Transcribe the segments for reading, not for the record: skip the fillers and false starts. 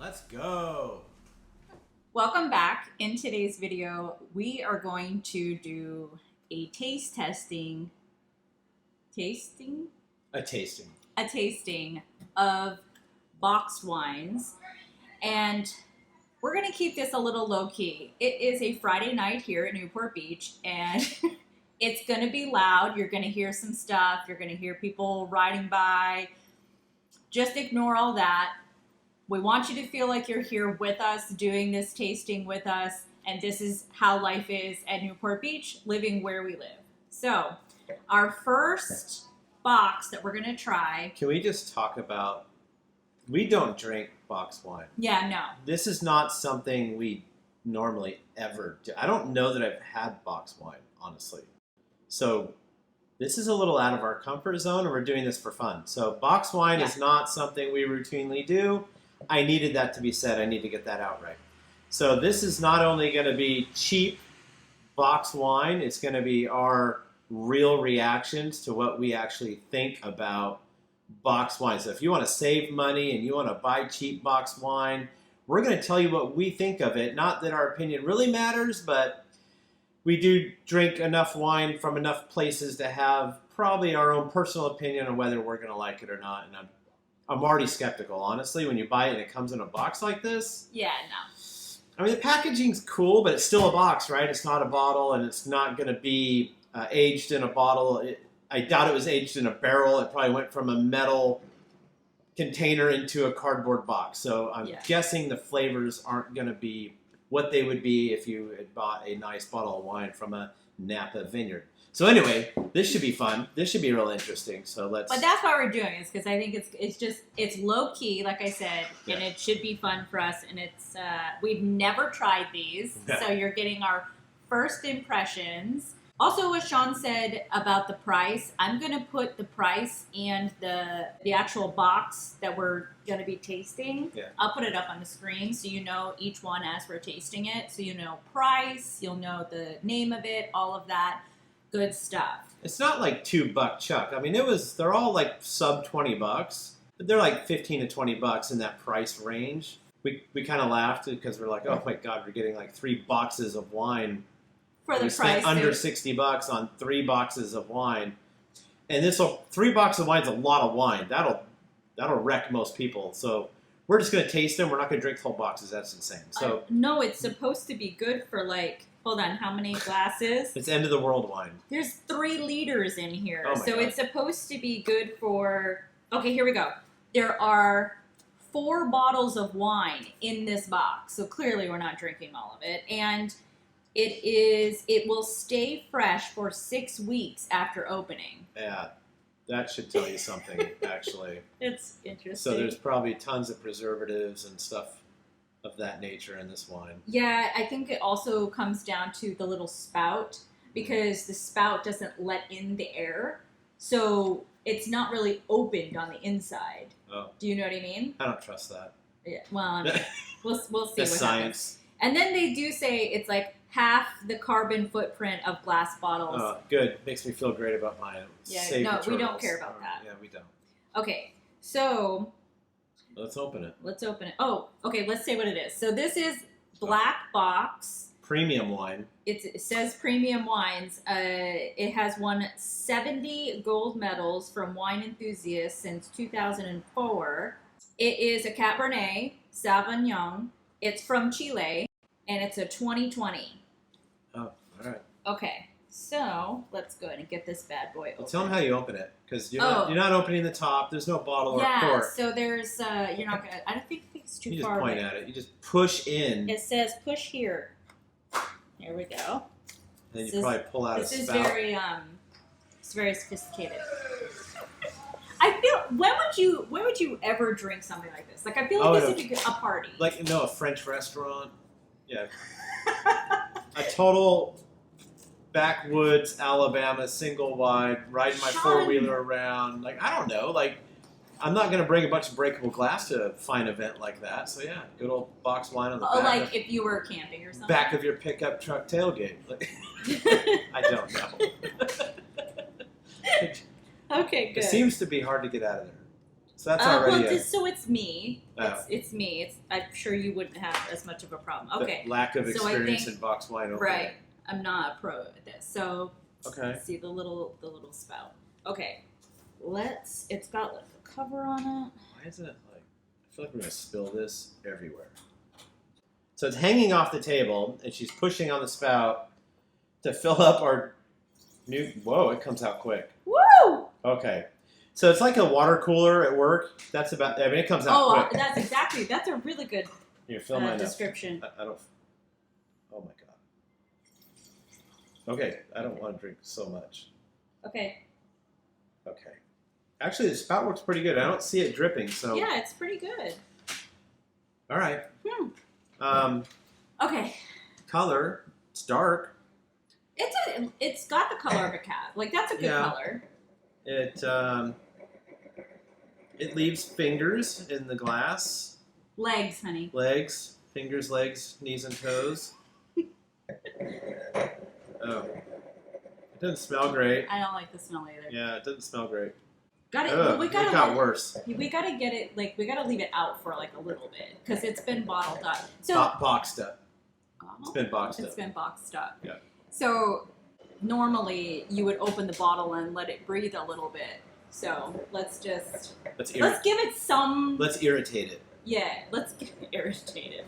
Let's go. Welcome back. In today's video, we are going to do a taste testing. A tasting of boxed wines. And we're going to keep this a little low key. It is a Friday night here at Newport Beach, and it's going to be loud. You're going to hear some stuff. You're going to hear people riding by. Just ignore all that. We want you to feel like you're here with us, doing this tasting with us, and this is how life is at Newport Beach, living where we live. So, our first box that we're going to try... Can we just talk about... We don't drink boxed wine. Yeah, no. This is not something we normally ever do. I don't know that I've had boxed wine, honestly. So, this is a little out of our comfort zone, and we're doing this for fun. So, boxed wine is not something we routinely do. I needed that to be said. I need to get that out right. So this is not only going to be cheap boxed wine, it's going to be our real reactions to what we actually think about boxed wine. So if you want to save money and you want to buy cheap boxed wine, we're going to tell you what we think of it. Not that our opinion really matters, but we do drink enough wine from enough places to have probably our own personal opinion on whether we're going to like it or not. And I'm already skeptical, honestly, when you buy it and it comes in a box like this. Yeah, no. I mean, the packaging's cool, but it's still a box, right? It's not a bottle, and it's not going to be aged in a bottle. I doubt it was aged in a barrel. It probably went from a metal container into a cardboard box. So I'm guessing the flavors aren't going to be what they would be if you had bought a nice bottle of wine from a Napa vineyard. So anyway, this should be fun. This should be real interesting. So let's. But that's why we're doing it, because I think it's low key, like I said, and it should be fun for us. And it's we've never tried these, so you're getting our first impressions. Also, what Sean said about the price, I'm gonna put the price and the actual box that we're gonna be tasting. Yeah. I'll put it up on the screen so you know each one as we're tasting it. So you know price, you'll know the name of it, all of that. Good stuff. It's not like $2 chuck. I mean, they're all like sub $20, but they're like 15 to $20 in that price range. We kind of laughed because we're like, oh my God, we're getting like 3 boxes of wine for the price. Under $60 on 3 boxes of wine. And 3 boxes of wine is a lot of wine. That'll wreck most people. So we're just going to taste them. We're not going to drink whole boxes. That's insane. So no, it's supposed to be good for like, hold on, how many glasses? It's end of the world wine. There's 3 liters in here. Oh my so God. It's supposed to be good for, okay, here we go. There are 4 bottles of wine in this box. So clearly we're not drinking all of it. And it will stay fresh for 6 weeks after opening. Yeah, that should tell you something, actually. It's interesting. So there's probably tons of preservatives and stuff of that nature in this wine. Yeah, I think it also comes down to the little spout, because the spout doesn't let in the air, so it's not really opened on the inside. Oh. Do you know what I mean? I don't trust that. Yeah. Well, I mean, we'll see what That's happens. science. And then they do say it's like half the carbon footprint of glass bottles. Oh, good. Makes me feel great about mine. Yeah. No, we don't care about that. Yeah, we don't. Okay, so let's open it. Let's open it. Oh, okay. Let's say what it is. So this is Black Box. Premium wine. It says premium wines. It has won 70 gold medals from wine enthusiasts since 2004. It is a Cabernet Sauvignon. It's from Chile, and it's a 2020. Oh, all right. Okay, so let's go ahead and get this bad boy open. Well, tell them how you open it, because you're not opening the top. There's no bottle or cork. Yeah, so there's you're not gonna. I don't think it's too far away. You just point at it. You just push in. It says push here. There we go. And then you probably pull out a spout. This is very it's very sophisticated. I feel when would you ever drink something like this? Like I feel like this would be a party. Like a French restaurant. Yeah. A total backwoods Alabama single wide, riding my 4-wheeler around. Like I don't know, like I'm not gonna bring a bunch of breakable glass to a fine event like that. So yeah, good old box wine on the back. Like if you were camping or something. Back of your pickup truck tailgate. I don't know. Okay, good. It seems to be hard to get out of there. So that's already so it's me. Oh. It's me. I'm sure you wouldn't have as much of a problem. Okay. the lack of So experience in box wine opening. Right. I'm not a pro at this. So Okay. let's see the little spout. Okay. It's got like a cover on it. Why is it like, I feel like we're going to spill this everywhere. So it's hanging off the table, and she's pushing on the spout to fill up our new, whoa, it comes out quick. Woo! Okay. So it's like a water cooler at work. That's about, I mean, it comes out quick. That's a really good Here, fill mine description. up. I don't, oh my God. Okay, I don't want to drink so much. Okay. Okay. Actually, the spout works pretty good. I don't see it dripping, so. Yeah, it's pretty good. All right. Okay. Color, it's dark. It's got the color of a cat. Like, that's a good color. It leaves fingers in the glass. Legs, honey. Legs, fingers, legs, knees, and toes. Oh. It doesn't smell great. I don't like the smell either. Yeah, it doesn't smell great. It got worse. We gotta get it, like, we gotta leave it out for, like, a little bit. Because it's been bottled up. So Boxed up. It's been boxed up. It's been boxed up. Yeah. So normally you would open the bottle and let it breathe a little bit. So let's give it some. Let's irritate it. Yeah, let's get irritated.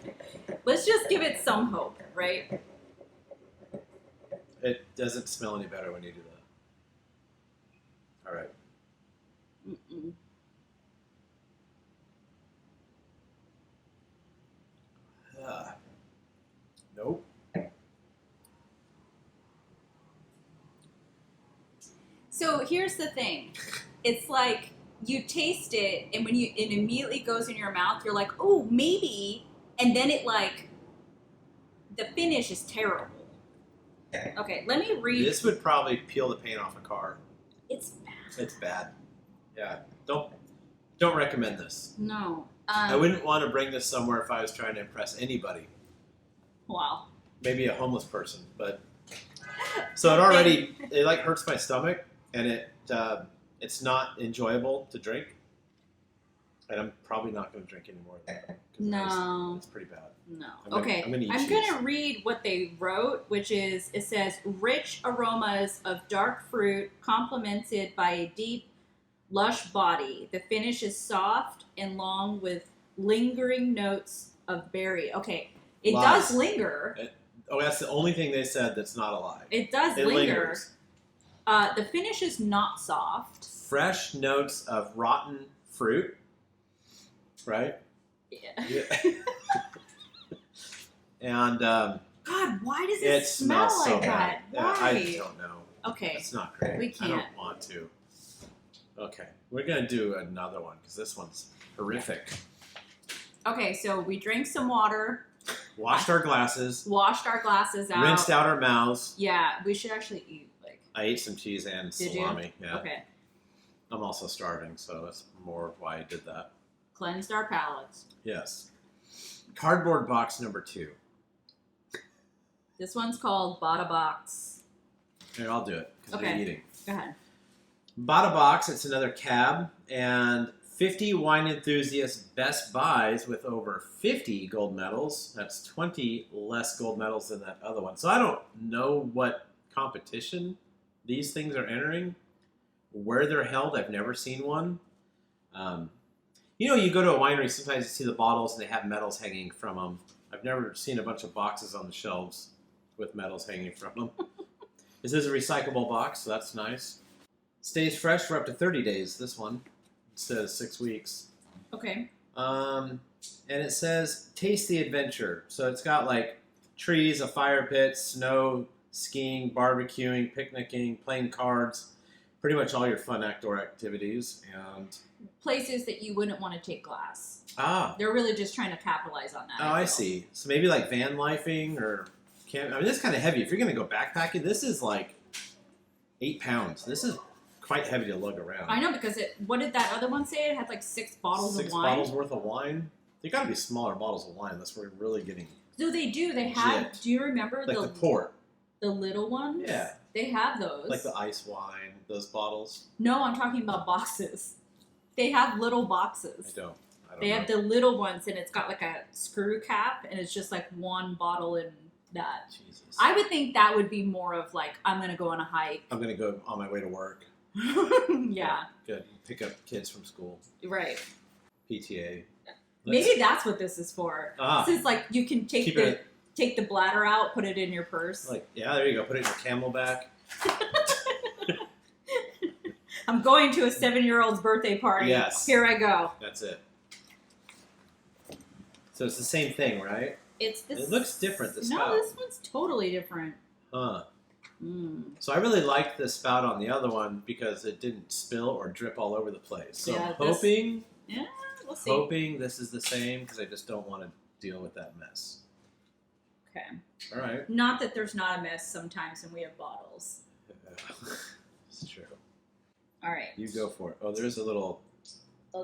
Let's just give it some hope, right? It doesn't smell any better when you do that. All right. Mm-mm. Nope. So here's the thing. It's like you taste it, and when it immediately goes in your mouth, you're like, oh, maybe. And then it like, the finish is terrible. Okay, let me read. This would probably peel the paint off a car. It's bad. It's bad. Yeah. Don't recommend this. No. I wouldn't want to bring this somewhere if I was trying to impress anybody. Wow. Maybe a homeless person, but so it like hurts my stomach, and it's not enjoyable to drink, and I'm probably not going to drink any more of that. No. It's pretty bad. No. I'm gonna read what they wrote, which is, it says, rich aromas of dark fruit complemented by a deep, lush body. The finish is soft and long with lingering notes of berry. Okay, it does linger. That's the only thing they said that's not a lie. It does linger. Lingers. The finish is not soft. Fresh notes of rotten fruit, right? Yeah. And God, why does it smell smells so like that? bad. Why? I don't know. Okay. It's not great. We can't. I don't want to. Okay. We're going to do another one because this one's horrific. Okay, so we drank some water. Washed our glasses. Washed our glasses out. Rinsed out our mouths. Yeah, we should actually eat. I ate some cheese and salami. You? Yeah. Okay. I'm also starving, so that's more why I did that. Cleansed our palates. Yes. Cardboard box number 2. This one's called Bada Box. Here, I'll do it because Okay. we're eating. Go ahead. Bada Box, it's another cab, and 50 wine enthusiasts best buys with over 50 gold medals. That's 20 less gold medals than that other one. So I don't know what competition these things are entering, where they're held. I've never seen one. You go to a winery, sometimes you see the bottles and they have medals hanging from them. I've never seen a bunch of boxes on the shelves with medals hanging from them. This is a recyclable box, so that's nice. Stays fresh for up to 30 days, this one. It says 6 weeks. Okay. And it says, taste the adventure. So it's got like trees, a fire pit, snow, skiing, barbecuing, picnicking, playing cards, pretty much all your fun outdoor activities. And places that you wouldn't want to take glass. They're really just trying to capitalize on that. I see. So maybe like van lifing or camp. I mean, this is kind of heavy. If you're going to go backpacking, this is like 8 pounds. This is quite heavy to lug around. I know, because what did that other one say? It had like 6 bottles of wine. 6 bottles worth of wine. They got to be smaller bottles of wine unless we're really getting. So they do. They have. Jipped. Do you remember like the port? The little ones? Yeah. They have those. Like the ice wine, those bottles. No, I'm talking about boxes. They have little boxes. I don't They know. have the little ones, and it's got like a screw cap, and it's just like one bottle in that. Jesus. I would think that would be more of like, I'm going to go on a hike. I'm going to go on my way to work. Yeah. Good. Pick up kids from school. Right. PTA. Maybe that's what this is for. Ah. This is like, you can take the bladder out, put it in your purse. Like, yeah, there you go. Put it in your Camelback. I'm going to a 7-year-old's birthday party. Yes. Here I go. That's it. So it's the same thing, right? It's this. It looks different, the spout. No, this one's totally different. Huh. Mm. So I really liked the spout on the other one because it didn't spill or drip all over the place. So Yeah, I'm hoping we'll see. hoping this is the same because I just don't want to deal with that mess. Okay. All right. Not that there's not a mess sometimes when we have bottles. It's true. All right. You go for it. Oh, there's a little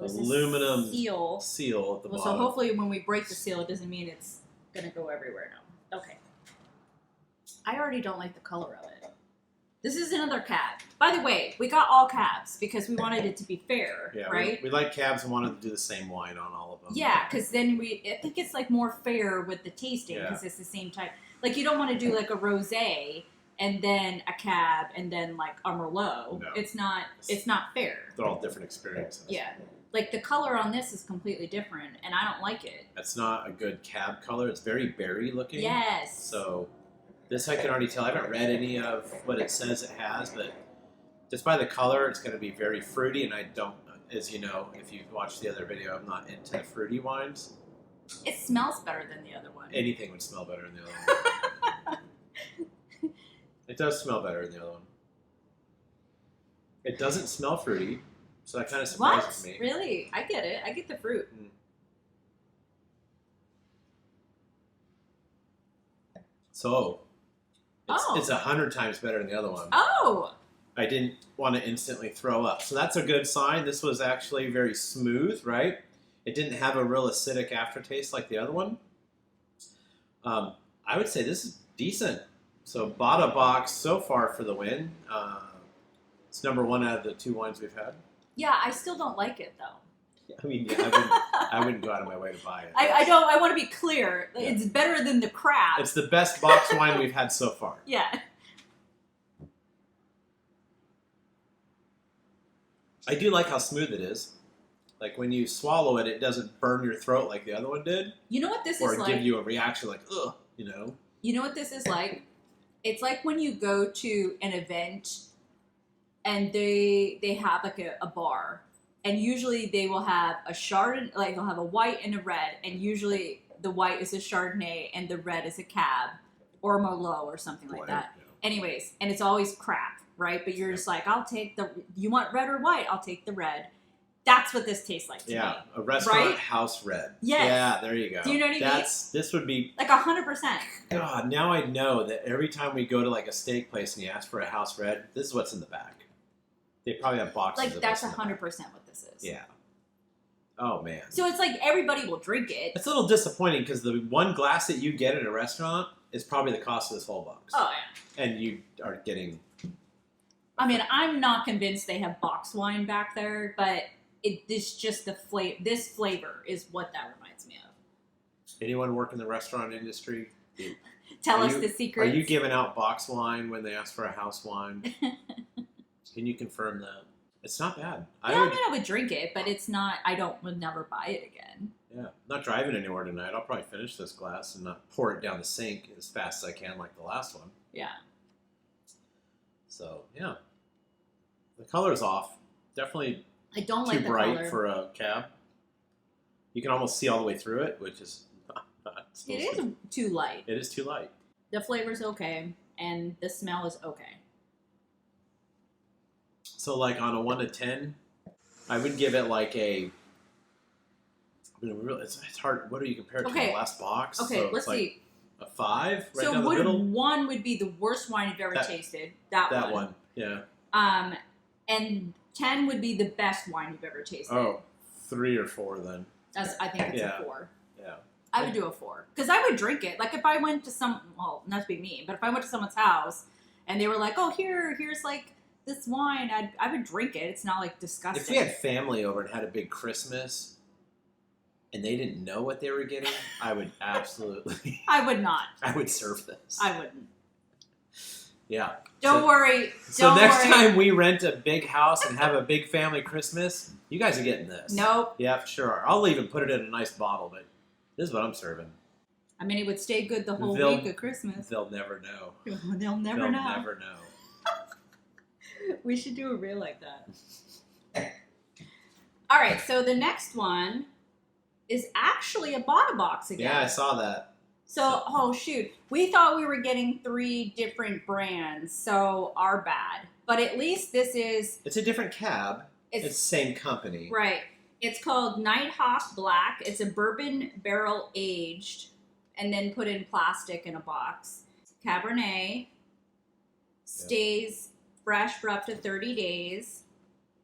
This is aluminum seal. seal at the Well, bottom. so hopefully when we break the seal, it doesn't mean it's going to go everywhere now. Okay. I already don't like the color of it. This is another cab. By the way, we got all cabs because we wanted it to be fair, Yeah, right? we like cabs and wanted to do the same wine on all of them. Yeah, because then I think it's like more fair with the tasting because it's the same type. Like you don't want to do like a rosé and then a cab and then like a Merlot. No. It's not fair. They're all different experiences. Yeah. Like the color on this is completely different and I don't like it. It's not a good cab color. It's very berry looking. Yes. So this I can already tell. I haven't read any of what it says it has, but just by the color, it's going to be very fruity. And I don't, as you know, if you've watched the other video, I'm not into fruity wines. It smells better than the other one. Anything would smell better than the other one. It does smell better than the other one. It doesn't smell fruity, so that kind of surprises me. Really? I get it. I get the fruit. So, it's 100 times better than the other one. Oh! I didn't want to instantly throw up. So that's a good sign. This was actually very smooth, right? It didn't have a real acidic aftertaste like the other one. I would say this is decent. So bought a box so far for the win. It's number one out of the 2 wines we've had. Yeah, I still don't like it though. I mean, I wouldn't go out of my way to buy it. I want to be clear. Yeah. It's better than the crap. It's the best box wine we've had so far. Yeah. I do like how smooth it is. Like when you swallow it, it doesn't burn your throat like the other one did. You know what this is like? Or like? give you a reaction like, ugh, you know? You know what this is like? It's like when you go to an event and they have like a bar. And usually they will have a Chardonnay, like they'll have a white and a red. And usually the white is a Chardonnay and the red is a Cab or a Merlot or something like that. Yeah. Anyways, and it's always crap, right? But you're just like, I'll take you want red or white? I'll take the red. That's what this tastes like to me. Yeah, a restaurant right? house red. Yes. Yeah, there you go. Do you know what I mean? This would be... Like 100%. God, now I know that every time we go to like a steak place and you ask for a house red, this is what's in the back. They probably have boxes like of that's this 100% what this is. Yeah. Oh, man. So it's like everybody will drink it. It's a little disappointing because the one glass that you get at a restaurant is probably the cost of this whole box. Oh, yeah. And you are getting... I mean, I'm not convinced they have box wine back there, but this flavor is what that reminds me of. Anyone work in the restaurant industry? Tell us the secrets. Are you giving out box wine when they ask for a house wine? Can you confirm that? It's not bad. I would drink it, but it's not. Would never buy it again. Yeah, not driving anywhere tonight. I'll probably finish this glass and not pour it down the sink as fast as I can, like the last one. Yeah. So yeah, the color's off. Definitely. I don't too like the bright color. For a cab. You can almost see all the way through it, which is not it is too light. It is too light. The flavor's okay, and the smell is okay. So, like on a 1 to 10, I would give it like a. I mean, really, it's hard. What do you compare it to the last box? Okay, so let's see. A 5, right so down the middle. 1 would be the worst wine you've ever tasted. That one. Yeah. And 10 would be the best wine you've ever tasted. Oh, 3 or 4 then. I think it's a 4. Yeah. I would do a 4 because I would drink it. Like if I went to not to be mean, but if I went to someone's house and they were like, "Oh, here's like this wine, I would drink it. It's not like disgusting. If we had family over and had a big Christmas and they didn't know what they were getting, I would absolutely. I would not. I would serve this. I wouldn't. Yeah. Don't worry. So next time we rent a big house and have a big family Christmas, you guys are getting this. Nope. Yeah, sure. I'll even put it in a nice bottle, but this is what I'm serving. I mean, it would stay good the whole week of Christmas. They'll never know. They'll never know. They'll never know. We should do a reel like that. All right, so the next one is actually a Bada box again. Yeah, I saw that. So, oh shoot, we thought we were getting 3 different brands, so our bad. But at least this is... It's a different cab. It's the same company. Right. It's called Nighthawk Black. It's a bourbon barrel aged and then put in plastic in a box. Cabernet. Stays fresh for up to 30 days.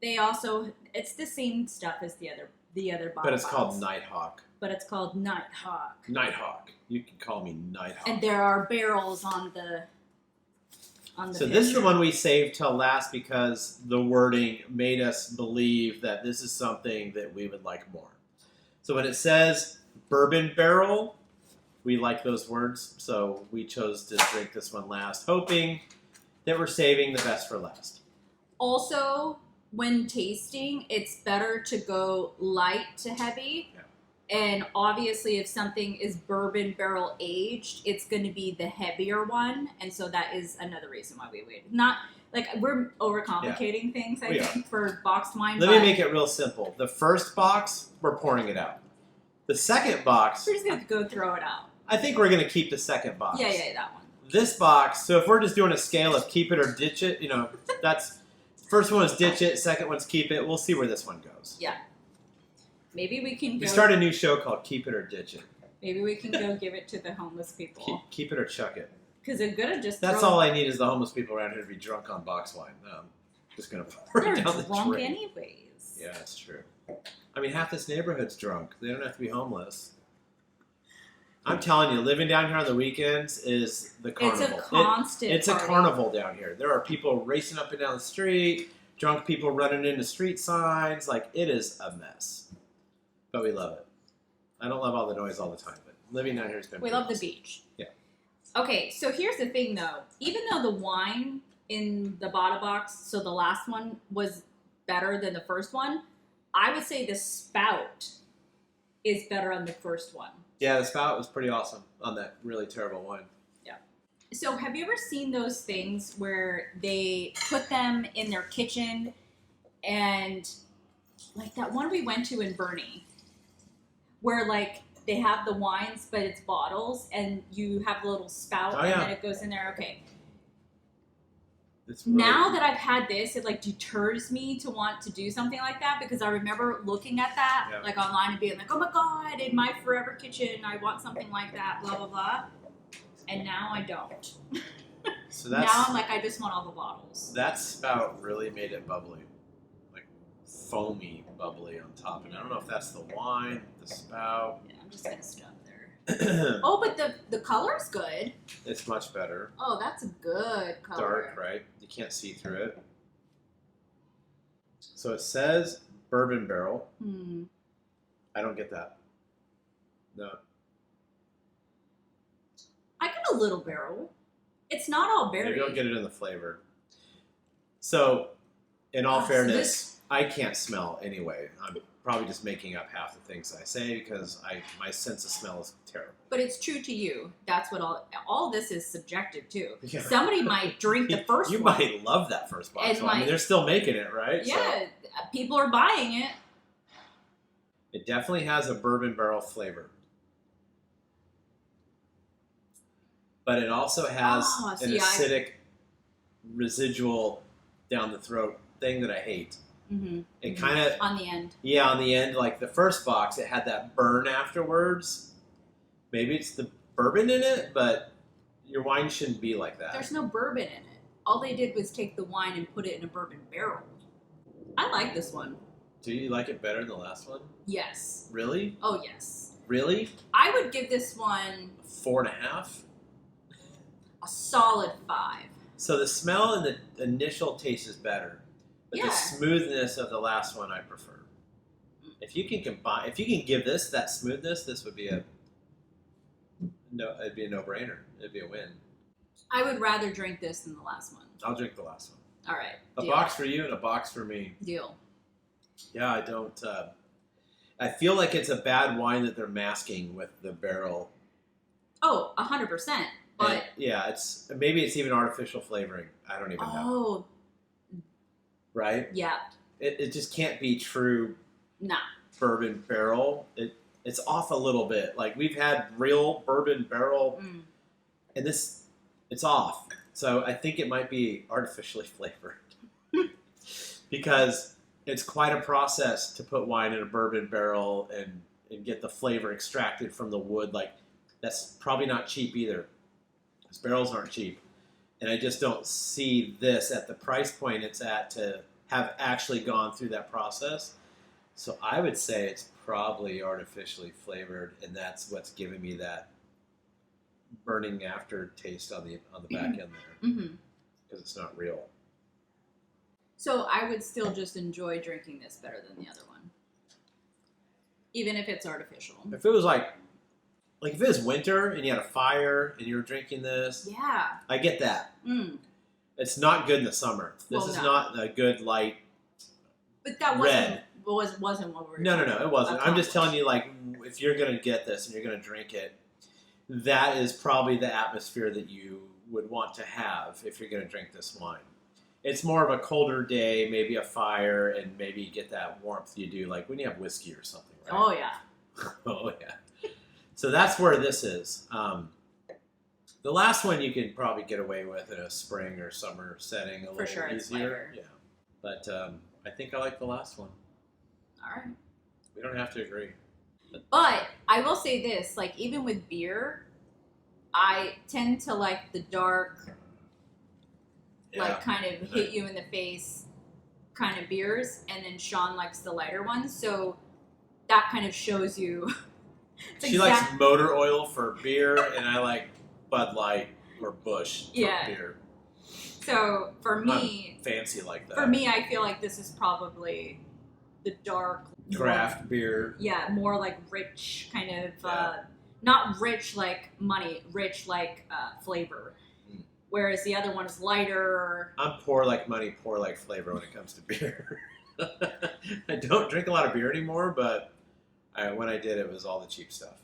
They also... It's the same stuff as the other bottle. But it's called Nighthawk. But it's called Nighthawk. Nighthawk. You can call me Nighthawk. And there are barrels on the So this is the one we saved till last because the wording made us believe that this is something that we would like more. So when it says Bourbon Barrel, we like those words, so we chose to drink this one last, hoping that we're saving the best for last. Also, when tasting, it's better to go light to heavy. Yeah. And obviously, if something is bourbon barrel aged, it's going to be the heavier one. And so that is another reason why we waited. Not like we're overcomplicating things, I think, for boxed wine. Let me make it real simple. The first box, we're pouring it out. The second box, we're just going to go throw it out. I think we're going to keep the second box. Yeah, that one. This box, so if we're just doing a scale of keep it or ditch it, that's first one is ditch it, second one's keep it. We'll see where this one goes. Yeah. Maybe we can We start a new show called Keep It or Ditch It. Maybe we can go give it to the homeless people. Keep it or chuck it. Because they're going to just That's all I need is the homeless people around here to be drunk on box wine. Just going to pour it down the drain. They're drunk anyways. Yeah, that's true. I mean, half this neighborhood's drunk. They don't have to be homeless. I'm telling you, living down here on the weekends is the carnival. It's a constant It's party. a carnival down here. There are people racing up and down the street, drunk people running into street signs. Like, it is a mess. But we love it. I don't love all the noise all the time, but living down here has been We love the beach. Yeah. Okay, so here's the thing, though. Even though the wine in the Bada box, so the last one, was better than the first one, I would say the spout is better on the first one. Yeah, the spout was pretty awesome on that really terrible wine. Yeah. So have you ever seen those things where they put them in their kitchen and like that one we went to in Bernie where like they have the wines but it's bottles and you have a little spout and then it goes in there? Okay. Really... Now that I've had this, it like deters me to want to do something like that because I remember looking at that like online and being like, oh my God, in my forever kitchen, I want something like that, blah, blah, blah. And now I don't. So that's, now I'm like, I just want all the bottles. That spout really made it bubbly. Like foamy bubbly on top. And I don't know if that's the wine, the spout. Yeah, I'm just going to stop there. Oh, but the color's good. It's much better. Oh, that's a good color. Dark, right? You can't see through it. So it says Bourbon Barrel. I don't get that. No. I get a little barrel. It's not all berry. You don't get it in the flavor. So, in all fairness, I can't smell anyway. I'm probably just making up half the things I say because my sense of smell is terrible. But it's true to you. That's what all this is subjective too. Yeah. Somebody might drink the first one. You might love that first box. I mean, they're still making it, right? Yeah, so, people are buying it. It definitely has a bourbon barrel flavor. But it also has an acidic residual down the throat thing that I hate. Mm-hmm. It kind of... On the end. Yeah, on the end. Like the first box, it had that burn afterwards. Maybe it's the bourbon in it, but your wine shouldn't be like that. There's no bourbon in it. All they did was take the wine and put it in a bourbon barrel. I like this one. Do you like it better than the last one? Yes. Really? Oh, yes. Really? I would give this one... 4.5? A solid 5. So the smell and the initial taste is better, but the Yeah. smoothness of the last one I prefer. If you can give this that smoothness, this would be it'd be a no-brainer. It'd be a win. I would rather drink this than the last one. I'll drink the last one. All right. A Deal. box for you and a box for me. Deal. Yeah, I don't. I feel like it's a bad wine that they're masking with the barrel. Oh, 100%. But And, yeah, maybe it's even artificial flavoring. I don't even know. oh, Right? yeah. It just can't be true Nah. bourbon barrel. It's off a little bit. Like we've had real bourbon barrel, and it's off. So I think it might be artificially flavored because it's quite a process to put wine in a bourbon barrel and get the flavor extracted from the wood. Like that's probably not cheap either. Those barrels aren't cheap, and I just don't see this at the price point it's at to have actually gone through that process. So I would say it's probably artificially flavored, and that's what's giving me that burning aftertaste on the back end there, because it's not real. So I would still just enjoy drinking this better than the other one, even if it's artificial. If it was like if it was winter and you had a fire and you were drinking this, Yeah. I get that. Mm. It's not good in the summer. This Well, is no. not a good light. But that Red. wasn't what we were No, talking it wasn't. I'm just telling accomplished. you, if you're gonna get this and you're gonna drink it, that is probably the atmosphere that you would want to have if you're gonna drink this wine. It's more of a colder day, maybe a fire, and maybe get that warmth you do like when you have whiskey or something, right? Oh, yeah. Oh yeah. So that's where this is. The last one you can probably get away with in a spring or summer setting a For little sure, it's easier. lighter. Yeah, but I think I like the last one. All right. We don't have to agree. But I will say this, like even with beer, I tend to like the dark, like kind of hit you in the face kind of beers, and then Sean likes the lighter ones. So that kind of shows you. She likes motor oil for beer, and I like Bud Light or Busch for beer. So for me, I'm fancy like that. For me, I feel like this is probably the dark craft beer. Yeah, more like rich kind of, not rich like money, rich like flavor. Whereas the other one is lighter. I'm poor like money, poor like flavor when it comes to beer. I don't drink a lot of beer anymore, but when I did, it was all the cheap stuff.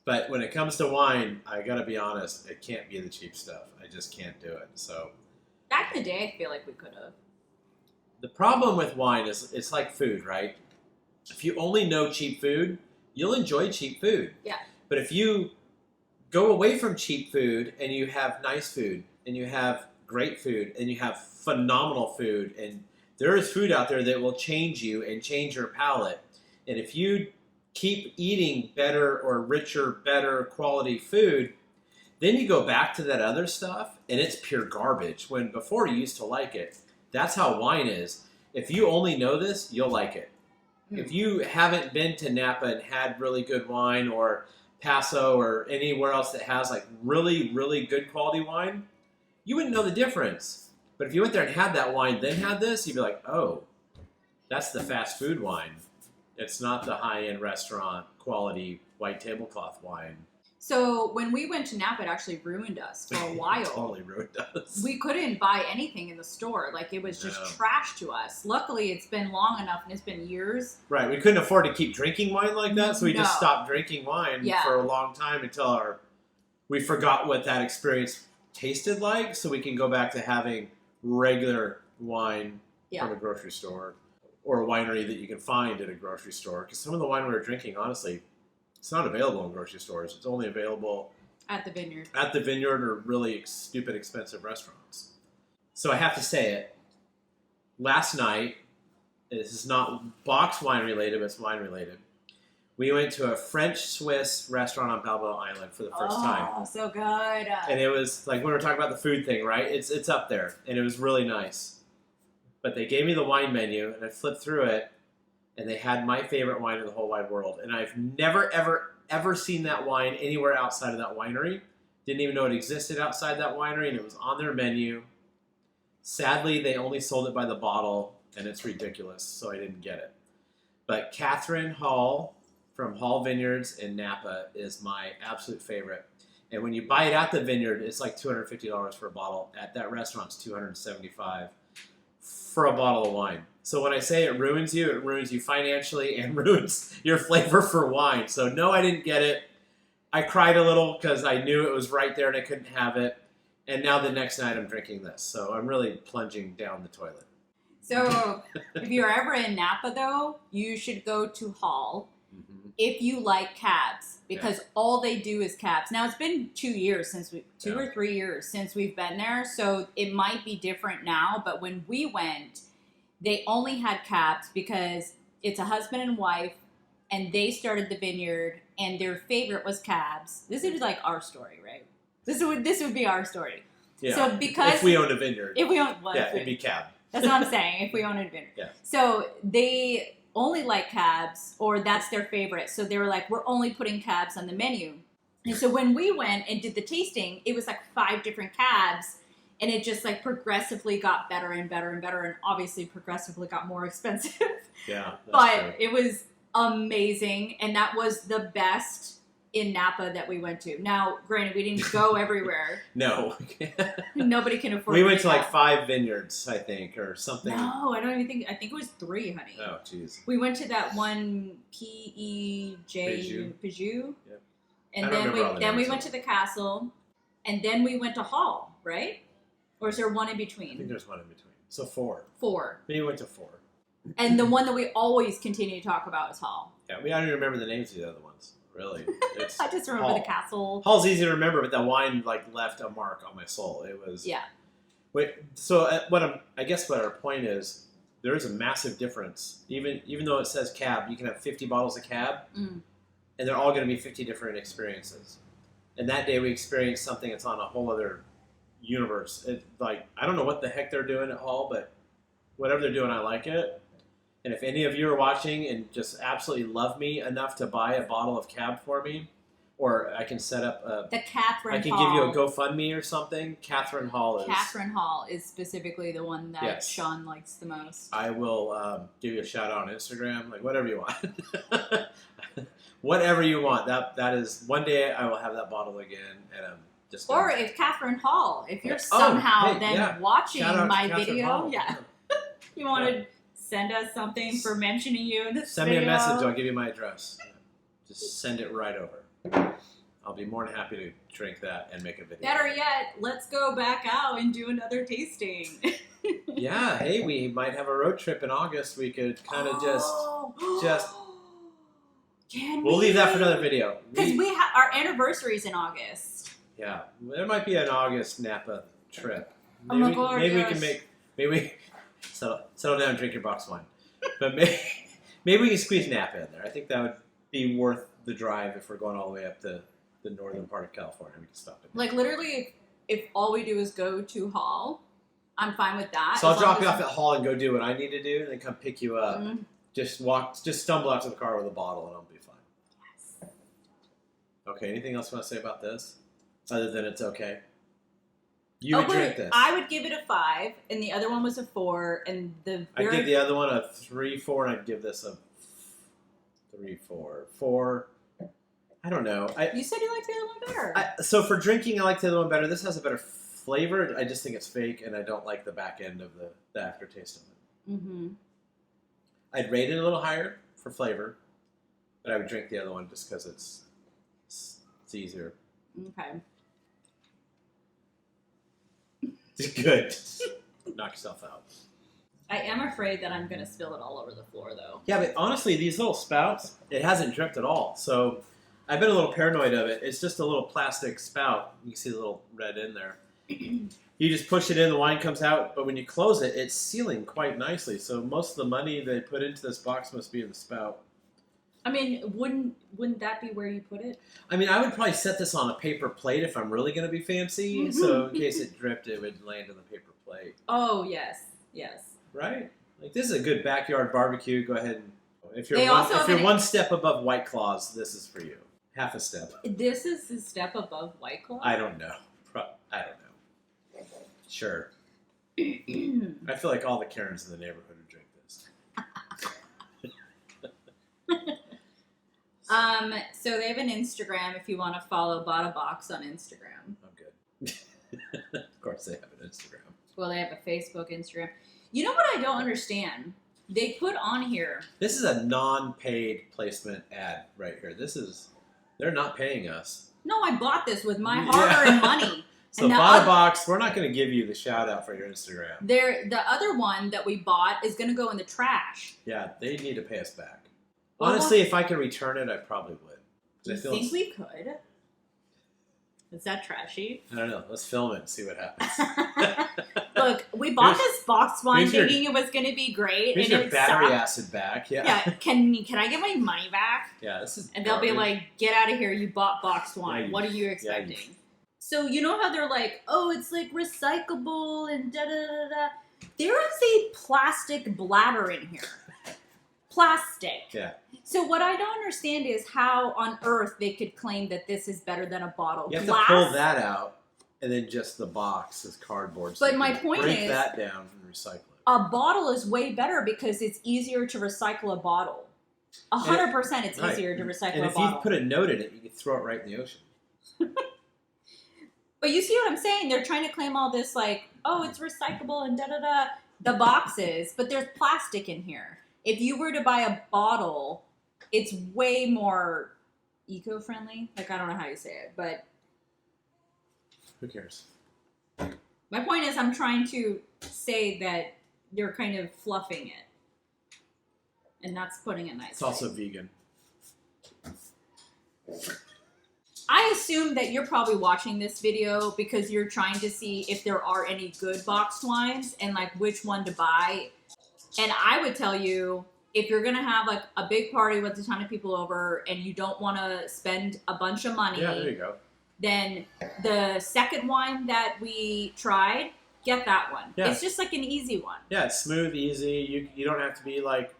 But when it comes to wine, I gotta be honest, it can't be the cheap stuff. I just can't do it. So back in the day, I feel like we could have. The problem with wine is it's like food, right? If you only know cheap food, you'll enjoy cheap food. Yeah. But if you go away from cheap food and you have nice food and you have great food and you have phenomenal food, and there is food out there that will change you and change your palate. And if you keep eating better or richer, better quality food, then you go back to that other stuff and it's pure garbage, when before you used to like it. That's how wine is. If you only know this, you'll like it. If you haven't been to Napa and had really good wine, or Paso or anywhere else that has like really, really good quality wine, you wouldn't know the difference. But if you went there and had that wine, then had this, you'd be like, oh, that's the fast food wine. It's not the high-end restaurant quality white tablecloth wine. So when we went to Napa, it actually ruined us for a while. Totally ruined us. We couldn't buy anything in the store. Like, it was just trash to us. Luckily, it's been long enough, and it's been years. Right. We couldn't afford to keep drinking wine like that, so we just stopped drinking wine for a long time until we forgot what that experience tasted like, so we can go back to having regular wine from a grocery store or a winery that you can find at a grocery store. Because some of the wine we were drinking, honestly, it's not available in grocery stores. It's only available at the vineyard. At the vineyard or really stupid expensive restaurants. So I have to say it. Last night, this is not box wine related, but it's wine related. We went to a French-Swiss restaurant on Balboa Island for the first time. Oh, so good. And it was like, when we were talking about the food thing, right? It's up there. And it was really nice. But they gave me the wine menu, and I flipped through it, and they had my favorite wine in the whole wide world. And I've never, ever, ever seen that wine anywhere outside of that winery. Didn't even know it existed outside that winery, and it was on their menu. Sadly, they only sold it by the bottle, and it's ridiculous, so I didn't get it. But Catherine Hall from Hall Vineyards in Napa is my absolute favorite. And when you buy it at the vineyard, it's like $250 for a bottle. At that restaurant, it's $275 for a bottle of wine. So when I say it ruins you financially and ruins your flavor for wine. So no, I didn't get it. I cried a little because I knew it was right there and I couldn't have it. And now the next night I'm drinking this. So I'm really plunging down the toilet. So if you're ever in Napa, though, you should go to Hall if you like cabs, because all they do is cabs. Now, it's been 2 years since two or 3 years since we've been there, so it might be different now. But when we went, they only had cabs because it's a husband and wife, and they started the vineyard, and their favorite was cabs. This is like our story, right? This would be our story. Yeah. So because if we owned a vineyard, it'd be cab. That's what I'm saying. If we owned a vineyard, So they only like cabs, or that's their favorite. So they were like, we're only putting cabs on the menu. And so when we went and did the tasting, it was like 5 different cabs, and it just like progressively got better and better and better, and obviously progressively got more expensive. Yeah, but true. It was amazing, and that was the best in Napa that we went to. Now, granted, we didn't go everywhere. No. Nobody can afford. We went to like 5 vineyards, I think, or something. No, I don't even think. I think it was 3, honey. Oh, jeez. We went to that one Pejou. Yep. And then we went to the castle, and then we went to Hall, right? Or is there one in between? I think there's one in between. So 4. 4. Maybe we went to 4. And the one that we always continue to talk about is Hall. Yeah, I don't even remember the names of the other ones. Really, I just remember Hall. The castle. Hall's easy to remember, but that wine like left a mark on my soul. It was Wait, so I guess what our point is, there is a massive difference. Even though it says cab, you can have 50 bottles of cab, and they're all going to be 50 different experiences. And that day we experienced something that's on a whole other universe. I don't know what the heck they're doing at Hall, but whatever they're doing, I like it. And if any of you are watching and just absolutely love me enough to buy a bottle of cab for me, or I can set up the Catherine Hall. I can give you a GoFundMe or something. Catherine Hall is specifically the one that Sean likes the most. I will give you a shout out on Instagram, like whatever you want. Whatever you want. That is, one day I will have that bottle again, and I'm just. Or if Catherine Hall, if you're somehow watching my Catherine video, Hall. You want to send us something for mentioning you in this video. Send me a message. I'll give you my address. Just send it right over. I'll be more than happy to drink that and make a video. Better yet, let's go back out and do another tasting. Yeah, hey, we might have a road trip in August. We could kind of just. We'll leave that for another video. Because our anniversary's in August. Yeah, there might be an August Napa trip. Maybe, oh my God, maybe we can settle down and drink your box wine. But maybe we can squeeze Napa in there. I think that would be worth the drive if we're going all the way up to the northern part of California. We can stop it. Like literally, if all we do is go to Hall, I'm fine with that. So I'll drop you off at Hall and go do what I need to do, and then come pick you up. Mm-hmm. Just stumble out to the car with a bottle, and I'll be fine. Yes. Okay. Anything else you want to say about this, other than it's okay? You would drink this. I would give it a 5, and the other one was a 4, and I'd give the other one a 3, 4, and I'd give this a 3, 4. I don't know. You said you liked the other one better. So for drinking, I like the other one better. This has a better flavor. I just think it's fake, and I don't like the back end of the aftertaste of it. Mm-hmm. I'd rate it a little higher for flavor, but I would drink the other one just because it's easier. Okay. Good. Knock yourself out. I am afraid that I'm going to spill it all over the floor, though. Yeah, but honestly, these little spouts, it hasn't dripped at all. So I've been a little paranoid of it. It's just a little plastic spout. You can see the little red in there. You just push it in, the wine comes out. But when you close it, it's sealing quite nicely. So most of the money they put into this box must be in the spout. I mean, wouldn't that be where you put it? I mean, I would probably set this on a paper plate if I'm really going to be fancy. Mm-hmm. So in case it dripped, it would land on the paper plate. Oh, yes. Right? Like, this is a good backyard barbecue. Go ahead and... If you're one step above White Claws, this is for you. Half a step. This is a step above White Claw? I don't know. I don't know. Sure. I feel like all the Karens in the neighborhood would drink this. So they have an Instagram if you want to follow Bought a Box on Instagram. I'm good. Of course they have an Instagram. Well, they have a Facebook, Instagram. You know what I don't understand? They put on here. This is a non-paid placement ad right here. They're not paying us. No, I bought this with my hard-earned money. So Bought a Box, we're not going to give you the shout out for your Instagram. The other one that we bought is going to go in the trash. Yeah, they need to pay us back. Honestly, if I could return it, I probably would. Do you think we could? Is that trashy? I don't know. Let's film it and see what happens. Look, we bought this box wine thinking it was going to be great. Here's your battery acid back. Yeah. Can I get my money back? Yeah, this is And they'll be like, get out of here. You bought boxed wine. Yeah, what are you expecting? So you know how they're like, oh, it's like recyclable and da-da-da-da. There is a plastic bladder in here. Plastic. Yeah. So what I don't understand is how on earth they could claim that this is better than a bottle. You have to pull that out, and then just the box is cardboard. So but my point break is, that down and recycle it. A bottle is way better because it's easier to recycle a bottle. 100% it's easier to recycle a bottle. And if you put a note in it, you can throw it right in the ocean. But you see what I'm saying? They're trying to claim all this like, oh, it's recyclable and da-da-da. The boxes, but there's plastic in here. If you were to buy a bottle, it's way more eco-friendly. Like, I don't know how you say it, but... Who cares? My point is I'm trying to say that they're kind of fluffing it. And that's putting it nicely. It's also vegan. I assume that you're probably watching this video because you're trying to see if there are any good boxed wines and like which one to buy. And I would tell you, if you're going to have like a big party with a ton of people over and you don't want to spend a bunch of money, yeah, there you go. Then the second wine that we tried, get that one. Yeah. It's just like an easy one. Yeah, it's smooth, easy. You don't have to be like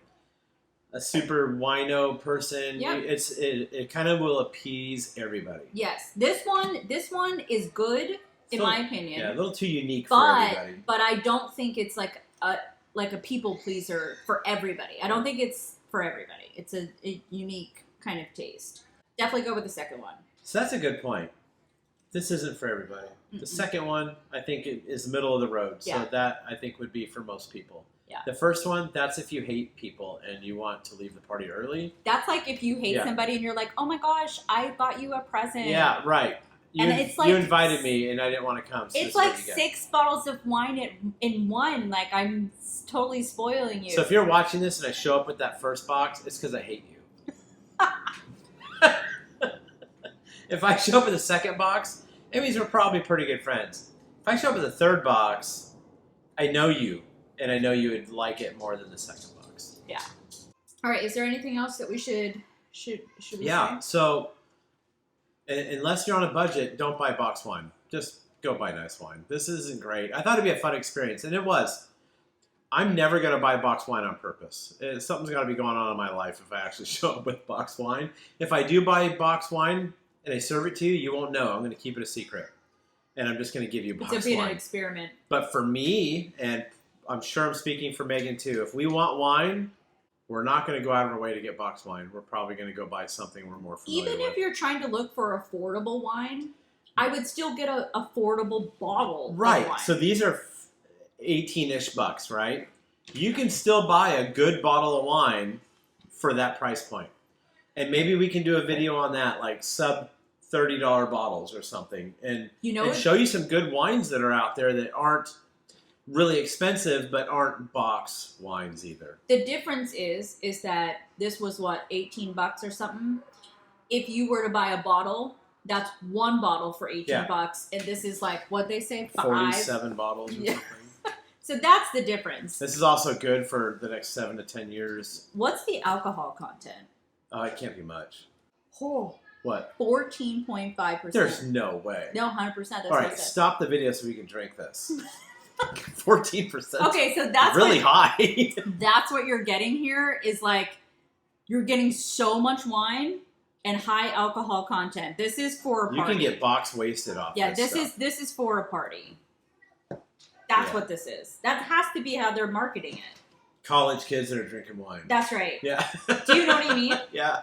a super wino person. Yeah. It kind of will appease everybody. Yes. This one is good in my opinion. Yeah, a little too unique for everybody. But I don't think it's like a people pleaser for everybody. I don't think it's for everybody. It's a unique kind of taste. Definitely go with the second one. So that's a good point. This isn't for everybody. The second one, I think, is middle of the road. So that, I think, would be for most people. Yeah. The first one, that's if you hate people and you want to leave the party early. That's like if you hate somebody and you're like, oh my gosh, I bought you a present. Yeah, right. You invited me and I didn't want to come. So it's like 6 bottles of wine in one. Like, I'm totally spoiling you. So if you're watching this and I show up with that first box, it's because I hate you. If I show up with the second box, it means we're probably pretty good friends. If I show up with the third box, I know you, and I know you would like it more than the second box. Yeah. All right. Is there anything else that we should we say? So unless you're on a budget, don't buy box wine. Just go buy nice wine. This isn't great. I thought it'd be a fun experience, and it was. I'm never going to buy box wine on purpose. Something's got to be going on in my life if I actually show up with box wine. If I do buy box wine and I serve it to you, you won't know. I'm going to keep it a secret. And I'm just going to give you box wine. It's an experiment. But for me, and I'm sure I'm speaking for Megan too, if we want wine, we're not going to go out of our way to get box wine. We're probably going to go buy something we're more familiar with. Even if you're trying to look for affordable wine, I would still get an affordable bottle of wine. So these are 18-ish bucks, right? You can still buy a good bottle of wine for that price point. And maybe we can do a video on that, like sub $30 bottles or something. And show you some good wines that are out there that aren't really expensive, but aren't box wines either. The difference is that this was, what, 18 bucks or something? If you were to buy a bottle, that's one bottle for 18 bucks. And this is like, what they say, 47 bottles or something. So that's the difference. This is also good for the next 7 to 10 years. What's the alcohol content? It can't be much. Oh. What? 14.5%. There's no way. No, 100%. All right, stop the video so we can drink this. 14%. Okay, so that's really high. That's what you're getting here is like, you're getting so much wine and high alcohol content. This is for a party. You can get box wasted off this stuff. This is for a party. That's what this is. That has to be how they're marketing it. College kids that are drinking wine. That's right. Yeah. Do you know what I mean? Yeah.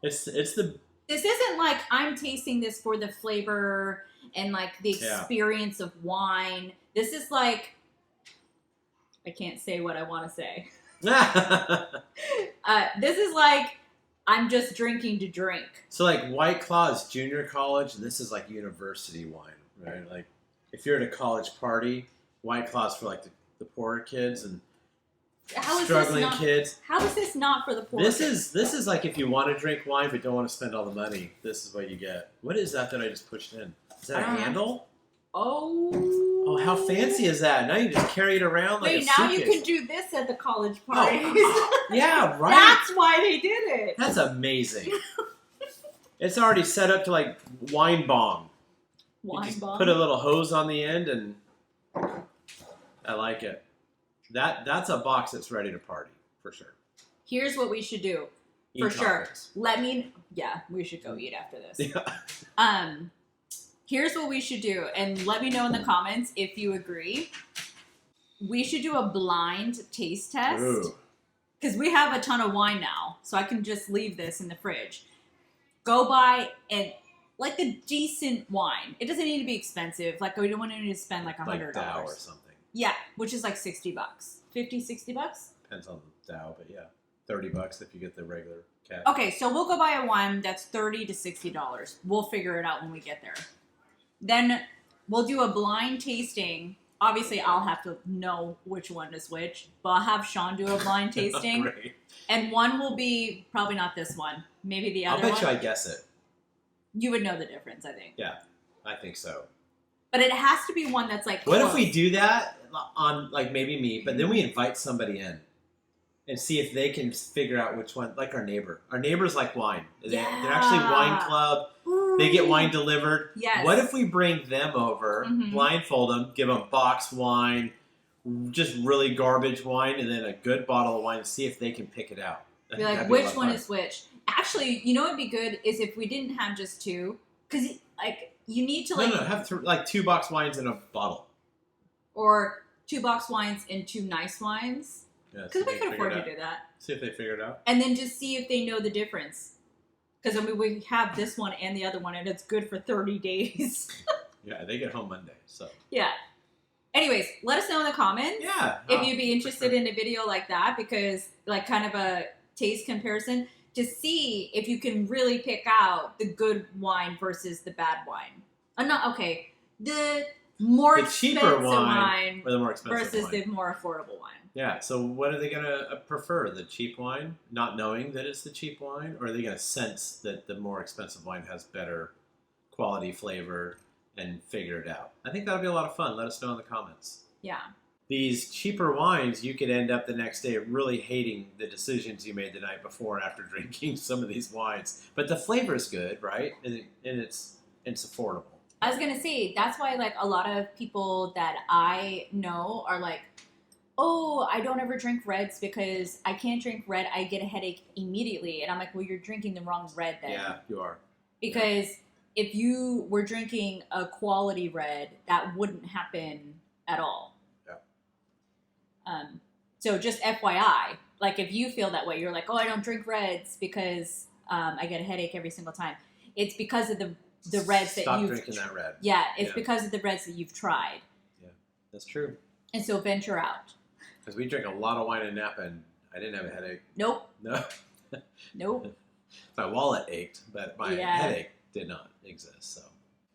It's the... This isn't like I'm tasting this for the flavor and like the experience of wine. This is like, I can't say what I want to say. This is like, I'm just drinking to drink. So like White Claw is junior college, and this is like university wine, right? Like if you're at a college party, White Claw is for like the poorer kids and struggling kids. How is this not for the poor? This is like if you want to drink wine but don't want to spend all the money. This is what you get. What is that I just pushed in? Is that a handle? Oh, how fancy is that? Now you just carry it around like a suitcase. Now you can do this at the college parties. Oh, yeah, right. That's why they did it. That's amazing. It's already set up to like wine bong. Put a little hose on the end, and I like it. That's a box that's ready to party for sure. Here's what we should do for sure. We should go eat after this. Yeah. Here's what we should do, and let me know in the comments if you agree. We should do a blind taste test because we have a ton of wine now, so I can just leave this in the fridge. Go buy and like a decent wine. It doesn't need to be expensive. Like we don't want to spend like $100 like Dow or something. Yeah, which is like $60, $50, $60. Depends on the Dow, but yeah, $30 if you get the regular cap. Okay, so we'll go buy a wine that's $30 to $60. We'll figure it out when we get there. Then we'll do a blind tasting. Obviously, I'll have to know which one is which, but I'll have Sean do a blind tasting. Great. And one will be probably not this one, maybe the other one. I'll bet you I guess it. You would know the difference, I think. Yeah, I think so. But it has to be one that's like What if we do that on, like, maybe me, but then we invite somebody in and see if they can figure out which one, like our neighbor. Our neighbors like wine. They're actually wine club. Ooh. They get wine delivered. Yes. What if we bring them over, blindfold them, give them boxed wine, just really garbage wine, and then a good bottle of wine, see if they can pick it out. Be like, which one is which? Actually, you know what would be good is if we didn't have just two, because like you need to like have like 2 box wines in a bottle, or 2 box wines and 2 nice wines. Because we could afford to do that. See if they figure it out, and then just see if they know the difference. Because I mean, we have this one and the other one, and it's good for 30 days. Yeah, they get home Monday, so yeah. Anyways, let us know in the comments. Yeah, if you'd be interested in a video like that, because like kind of a taste comparison to see if you can really pick out the good wine versus the bad wine. The more expensive wine or the more expensive versus wine. The more affordable wine. Yeah, so what are they going to prefer? The cheap wine, not knowing that it's the cheap wine? Or are they going to sense that the more expensive wine has better quality flavor and figure it out? I think that'll be a lot of fun. Let us know in the comments. Yeah. These cheaper wines, you could end up the next day really hating the decisions you made the night before after drinking some of these wines. But the flavor is good, right? And it's affordable. I was going to say, that's why like a lot of people that I know are like, oh, I don't ever drink reds because I can't drink red. I get a headache immediately. And I'm like, well, you're drinking the wrong red then. Yeah, you are. Because if you were drinking a quality red, that wouldn't happen at all. Yeah. So just FYI, like if you feel that way, you're like, oh, I don't drink reds because I get a headache every single time. It's because of the reds that you've... Stop drinking that red. Yeah, it's because of the reds that you've tried. Yeah, that's true. And so venture out. Because we drink a lot of wine in Napa, and I didn't have a headache. Nope. No. Nope. My wallet ached, but my headache did not exist. So,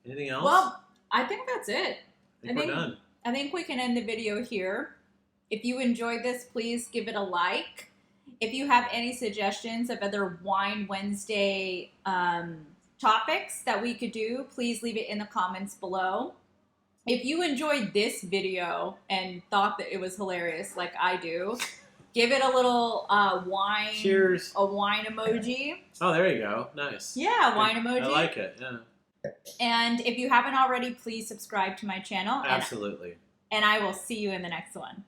anything else? Well, I think that's it. I think we're done. I think we can end the video here. If you enjoyed this, please give it a like. If you have any suggestions of other Wine Wednesday topics that we could do, please leave it in the comments below. If you enjoyed this video and thought that it was hilarious like I do, give it a little wine. Cheers. A wine emoji. Oh, there you go. Nice. Yeah, wine emoji. I like it, yeah. And if you haven't already, please subscribe to my channel. Absolutely. And I will see you in the next one.